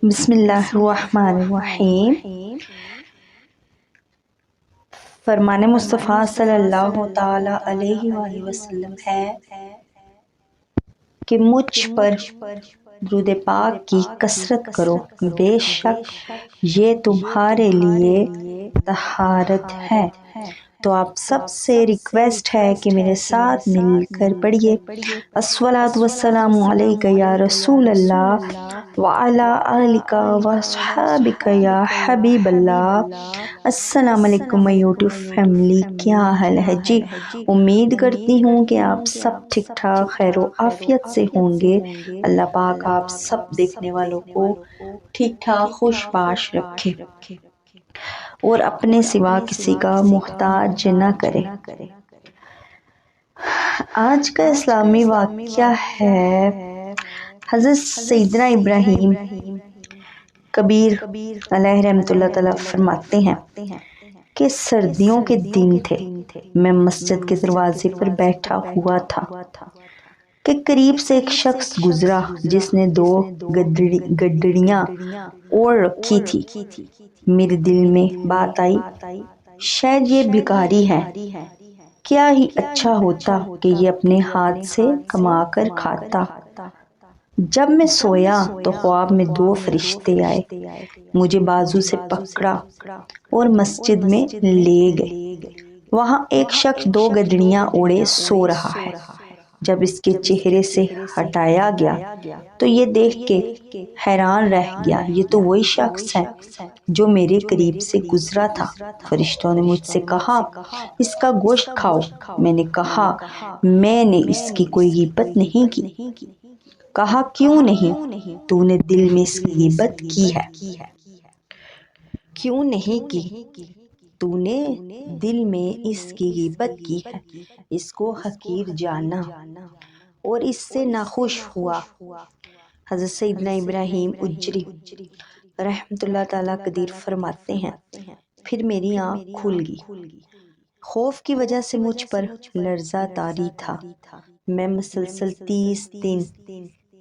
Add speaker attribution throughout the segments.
Speaker 1: بسم اللہ الرحمن الرحیم۔ فرمان مصطفیٰ صلی اللہ تعالی علیہ وآلہ وسلم ہے کہ مجھ پر درود پاک کی کثرت کرو، بے شک یہ تمہارے لیے طہارت ہے۔ تو آپ سب سے ریکویسٹ ہے کہ میرے ساتھ مل کر پڑھیے، الصلاۃ والسلام علیک یا رسول اللہ وعلی آلک واصحابک یا حبیب اللہ۔ السلام علیکم یوٹیوب فیملی، کیا حال ہے جی؟ امید کرتی ہوں کہ آپ سب ٹھیک ٹھاک خیر و عافیت سے ہوں گے۔ اللہ پاک آپ سب دیکھنے والوں کو ٹھیک ٹھاک خوش باش رکھے اور اپنے سوا کسی کا محتاج نہ کرے۔ آج کا اسلامی واقعہ ہے حضرت سیدنا ابراہیم کبیر علیہ رحمۃ اللہ تعالی فرماتے ہیں کہ سردیوں کے دن تھے، میں مسجد کے دروازے پر بیٹھا ہوا تھا کہ قریب سے ایک شخص گزرا جس نے 2 گڈڑیاں اوڑھ رکھی تھی۔ میرے دل میں بات آئی، شاید یہ بھکاری ہے، کیا ہی اچھا ہوتا کہ یہ اپنے ہاتھ سے کما کر کھاتا۔ جب میں سویا تو خواب میں 2 فرشتے آئے، مجھے بازو سے پکڑا اور مسجد میں لے گئے۔ وہاں ایک شخص 2 گدڑیاں اوڑھے سو رہا ہے۔ جب اس کے چہرے سے ہٹایا گیا تو یہ دیکھ کے حیران رہ گیا، یہ تو وہی شخص ہے جو میرے قریب سے گزرا تھا۔ فرشتوں نے مجھ سے کہا، اس کا گوشت کھاؤ۔ میں نے کہا، میں نے اس کی کوئی غیبت نہیں کی۔ کہا، کیوں نہیں؟ تو نے دل میں اس کی غیبت کی ہے۔ کیوں نہیں کی؟ تو نے دل میں اس کی غیبت کی ہے، اس کو حقیر جانا اور اس سے ناخوش ہوا۔ حضرت سیدنا ابراہیم اجری رحمۃ اللہ تعالیٰ قدیر فرماتے ہیں، پھر میری آنکھ کھل گئی۔ خوف کی وجہ سے مجھ پر لرزہ طاری تھا۔ میں مسلسل 30 دن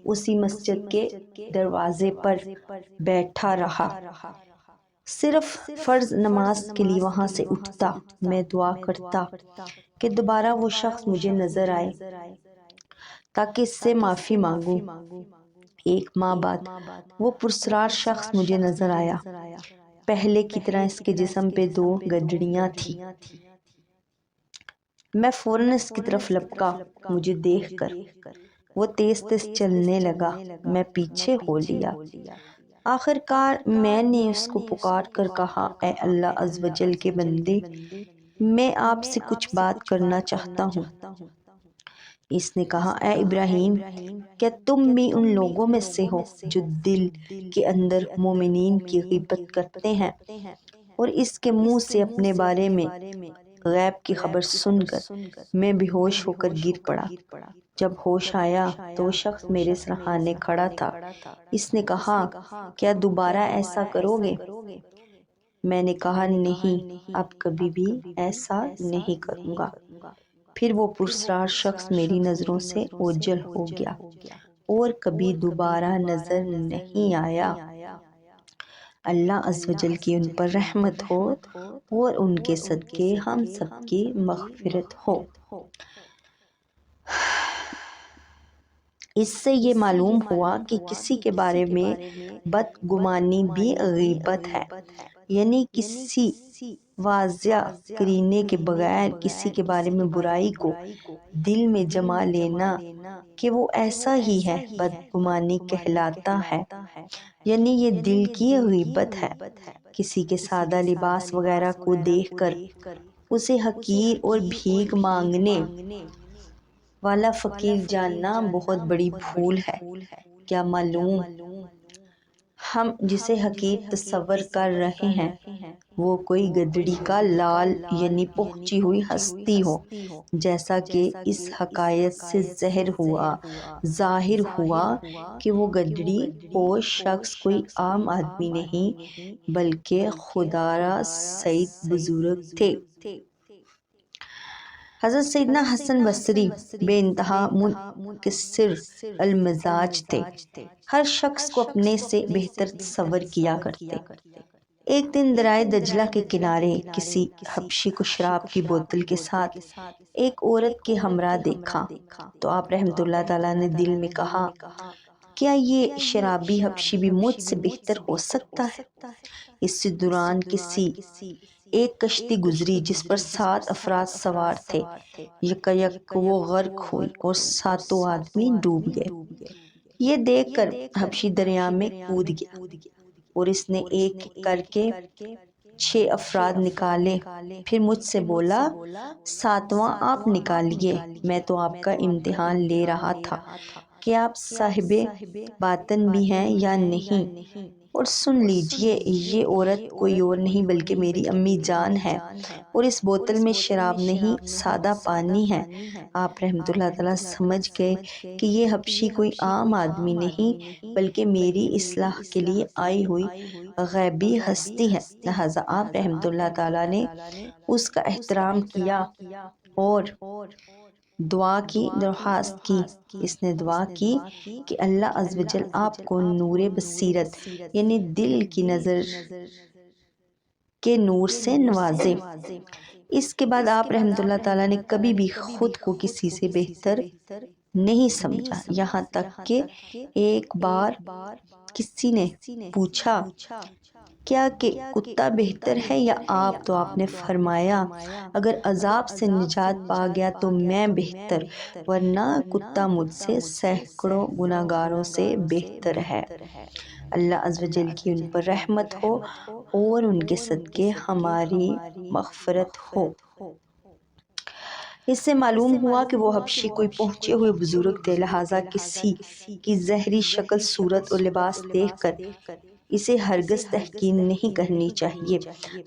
Speaker 1: اسی مسجد کے دروازے پر بیٹھا رہا، صرف فرض نماز کے لیے وہاں سے اٹھتا۔ میں دعا کرتا کہ دوبارہ وہ شخص مجھے نظر آئے تاکہ اس سے معافی مانگوں۔ 1 ماہ بعد وہ پرسرار شخص مجھے نظر آیا، پہلے کی طرح اس کے جسم پہ 2 گڈڑیاں تھیں۔ میں فوراً اس کی طرف لپکا، مجھے دیکھ کر وہ تیز تیز چلنے لگا، میں پیچھے ہو لیا۔ آخر کار میں نے اس کو پکار کر کہا، اے اللہ عز و جل کے بندے، میں آپ سے کچھ بات کرنا چاہتا ہوں۔ اس نے کہا، اے ابراہیم، کیا تم بھی ان لوگوں میں سے ہو جو دل کے اندر مومنین کی غیبت کرتے ہیں اور اس کے منہ سے اپنے بارے میں غیب کی خبر سن کر؟ میں بے ہوش ہو کر گر پڑا۔ جب ہوش آیا تو وہ شخص میرے سرہانے کھڑا تھا۔ اس نے کہا، کیا دوبارہ ایسا کرو گے؟ میں نے کہا، نہیں، اب کبھی بھی ایسا نہیں کروں گا۔ پھر وہ پرسرار شخص میری نظروں سے اوجھل ہو گیا اور کبھی دوبارہ نظر نہیں آیا۔ اللہ عز و جل کی ان پر رحمت ہو اور ان کے صدقے ہم سب کی مغفرت ہو۔ اس سے یہ معلوم ہوا کہ کسی کے بارے میں بدگمانی بھی غیبت ہے، یعنی کسی واضح قرینے کے بغیر کسی کے بارے میں برائی کو دل میں جما لینا کہ وہ ایسا ہی ہے، بدگمانی کہلاتا ہے، یعنی یہ دل کی غیبت ہے۔ کسی کے سادہ لباس وغیرہ کو دیکھ کر اسے حقیر اور بھیک مانگنے والا فقیر جاننا بہت بڑی بھول ہے۔ کیا معلوم ہم جسے حقیر تصور کر رہے ہیں وہ کوئی گدڑی کا لال یعنی پہنچی ہوئی ہستی ہو، جیسا کہ اس حکایت سے ظاہر ہوا کہ وہ گدڑی پوش شخص کوئی عام آدمی نہیں بلکہ خدارا سید بزرگ تھے۔ حضرت سیدنا حسن بصری بے انتہا منکسر المزاج تھے، ہر شخص کو اپنے سے بہتر تصور کیا کرتے۔ ایک دن درائے دجلہ کے کنارے کسی حبشی کو شراب کی بوتل کے ساتھ ایک عورت کے ہمراہ دیکھا تو آپ رحمۃ اللہ تعالیٰ نے دل میں کہا، کیا یہ شرابی حبشی بھی مجھ سے بہتر ہو سکتا ہے؟ اسی دوران کسی ایک کشتی گزری جس پر 7 افراد سوار تھے، یکایک وہ غرق ہوئی اور 7 آدمی ڈوب گئے۔ یہ دیکھ کر حبشی دریا میں کود گیا اور اس نے ایک ایک کر کے 6 افراد نکالے، پھر مجھ سے بولا، 7واں آپ نکالیے، میں تو آپ کا امتحان لے رہا تھا کہ آپ صاحب باطن بھی ہیں یا نہیں۔ اور سن لیجئے، یہ عورت کوئی اور نہیں بلکہ میری امی جان ہے، اور اس بوتل میں شراب نہیں سادہ پانی ہے۔ آپ رحمۃ اللہ تعالیٰ سمجھ گئے کہ یہ حبشی کوئی عام آدمی نہیں بلکہ میری اصلاح کے لیے آئی ہوئی غیبی ہستی ہے، لہذا آپ رحمۃ اللہ تعالیٰ نے اس کا احترام کیا اور دعا کی، درخواست کی۔ اس نے دعا کی کہ اللہ عز و جل آپ کو نور بصیرت یعنی دل کی نظر کے نور سے نوازے۔ اس کے بعد آپ رحمۃ اللہ تعالیٰ نے کبھی بھی خود کو کسی سے بہتر نہیں سمجھا، یہاں تک کہ ایک بار کسی نے پوچھا، کیا کہ کتا بہتر ہے یا آپ؟ تو آپ نے فرمایا، اگر عذاب سے نجات پا گیا تو میں بہتر، ورنہ کتا مجھ سے سینکڑوں گناہگاروں سے بہتر ہے۔ اللہ عز و جل کی ان پر رحمت ہو اور ان کے صدقے ہماری مغفرت ہو۔ اس سے معلوم ہوا کہ وہ حبشی کوئی پہنچے ہوئے بزرگ تھے، لہٰذا کسی کی ظاہری شکل، صورت اور لباس دیکھ کر اسے ہرگز تحقیر نہیں کرنی چاہیے۔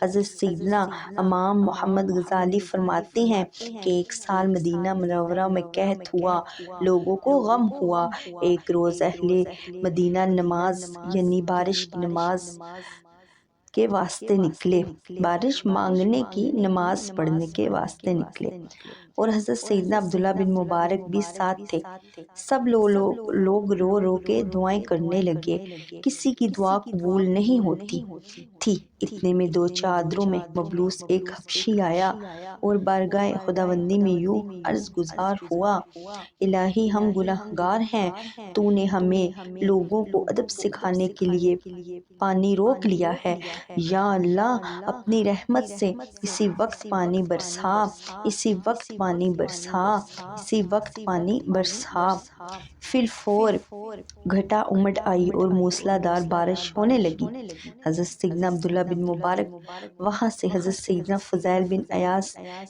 Speaker 1: حضرت سیدنا امام محمد غزالی فرماتے ہیں کہ ایک سال مدینہ منورہ میں قحط ہوا، لوگوں کو غم ہوا۔ ایک روز اہل مدینہ نماز یعنی بارش کی نماز کے واسطے نکلے، بارش مانگنے کی، نماز پڑھنے کے واسطے نکلے، اور حضرت سیدنا عبداللہ بن مبارک بھی ساتھ تھے۔ سب لوگ رو رو کے دعائیں کرنے لگے، کسی کی دعا قبول نہیں ہوتی تھی۔ اتنے میں 2 چادروں میں ملبوس ایک حبشی آیا اور بارگاہ خداوندی میں یوں عرض گزار ہوا، الہی ہم گناہگار ہیں، تو نے ہمیں لوگوں کو ادب سکھانے کے لیے پانی روک لیا ہے، یا اللہ اپنی رحمت سے اسی وقت پانی برسا، اسی وقت پانی برسا، اسی وقت پانی برسا۔ فی الفور گھٹا امڈ آئی اور موسلا دھار بارش ہونے لگی۔ حضرت سیدنا عبداللہ بن مبارک وہاں سے حضرت سیدنا فضیل بن عیاض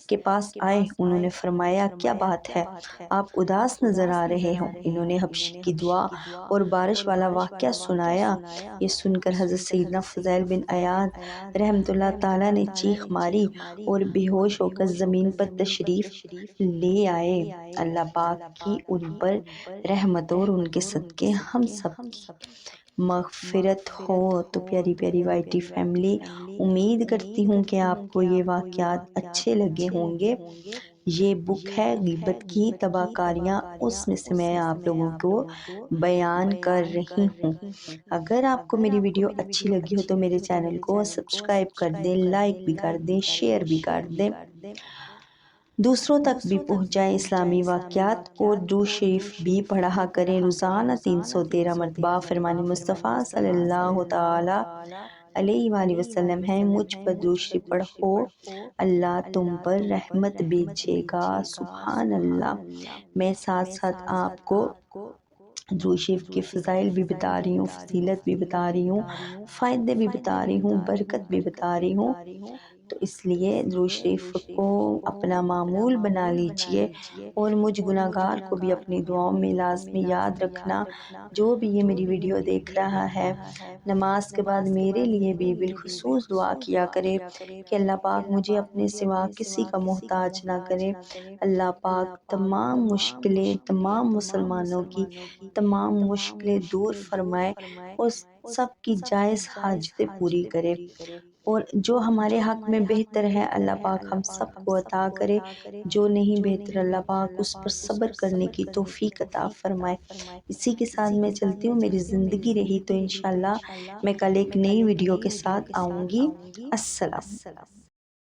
Speaker 1: کے پاس آئے۔ انہوں نے فرمایا، کیا بات ہے، آپ اداس نظر آ رہے ہو؟ انہوں نے حبشی کی دعا اور بارش والا واقعہ سنایا۔ یہ سن کر حضرت سیدنا فضیل بن عیاض رحمۃ اللہ تعالیٰ نے چیخ ماری اور بے ہوش ہو کر زمین پر تشریف لے آئے۔ اللہ پاک کی ان پر رحمت اور ان کے صدقے ہم سب کی مغفرت ہو۔ تو پیاری پیاری وائی ٹی فیملی، امید کرتی ہوں کہ آپ کو یہ واقعات اچھے لگے ہوں گے۔ یہ بک ہے غیبت کی تباہ کاریاں، اس میں سے میں آپ لوگوں کو بیان کر رہی ہوں۔ اگر آپ کو میری ویڈیو اچھی لگی ہو تو میرے چینل کو سبسکرائب کر دیں، لائک بھی کر دیں، شیئر بھی کر دیں، دوسروں تک بھی پہنچائیں اسلامی واقعات، اور درود شریف بھی پڑھا کریں روزانہ 313 مرتبہ۔ فرمان مصطفیٰ صلی اللہ تعالی علیہ وآلہ وسلم ہے، مجھ پر درود شریف پڑھو، اللہ تم پر رحمت بھیجے گا۔ سبحان اللہ۔ میں ساتھ ساتھ آپ کو درود شریف کے فضائل بھی بتا رہی ہوں، فضیلت بھی بتا رہی ہوں، فائدے بھی بتا رہی ہوں، برکت بھی بتا رہی ہوں۔ تو اس لیے درود شریف کو اپنا معمول بنا لیجئے، اور مجھ گناہگار کو بھی اپنی دعاؤں میں لازمی یاد رکھنا۔ جو بھی یہ میری ویڈیو دیکھ رہا ہے، نماز کے بعد میرے لیے بھی بالخصوص دعا کیا کرے کہ اللہ پاک مجھے اپنے سوا کسی کا محتاج نہ کرے۔ اللہ پاک تمام مشکلیں، تمام مسلمانوں کی تمام مشکلیں دور فرمائے اور سب کی جائز حاجتیں پوری کرے۔ اور جو ہمارے حق میں بہتر ہے اللہ پاک ہم سب کو عطا کرے، جو نہیں بہتر اللہ پاک اس پر صبر کرنے کی توفیق عطا فرمائے۔ اسی کے ساتھ میں چلتی ہوں، میری زندگی رہی تو انشاءاللہ میں کل ایک نئی ویڈیو کے ساتھ آؤں گی۔ السلام۔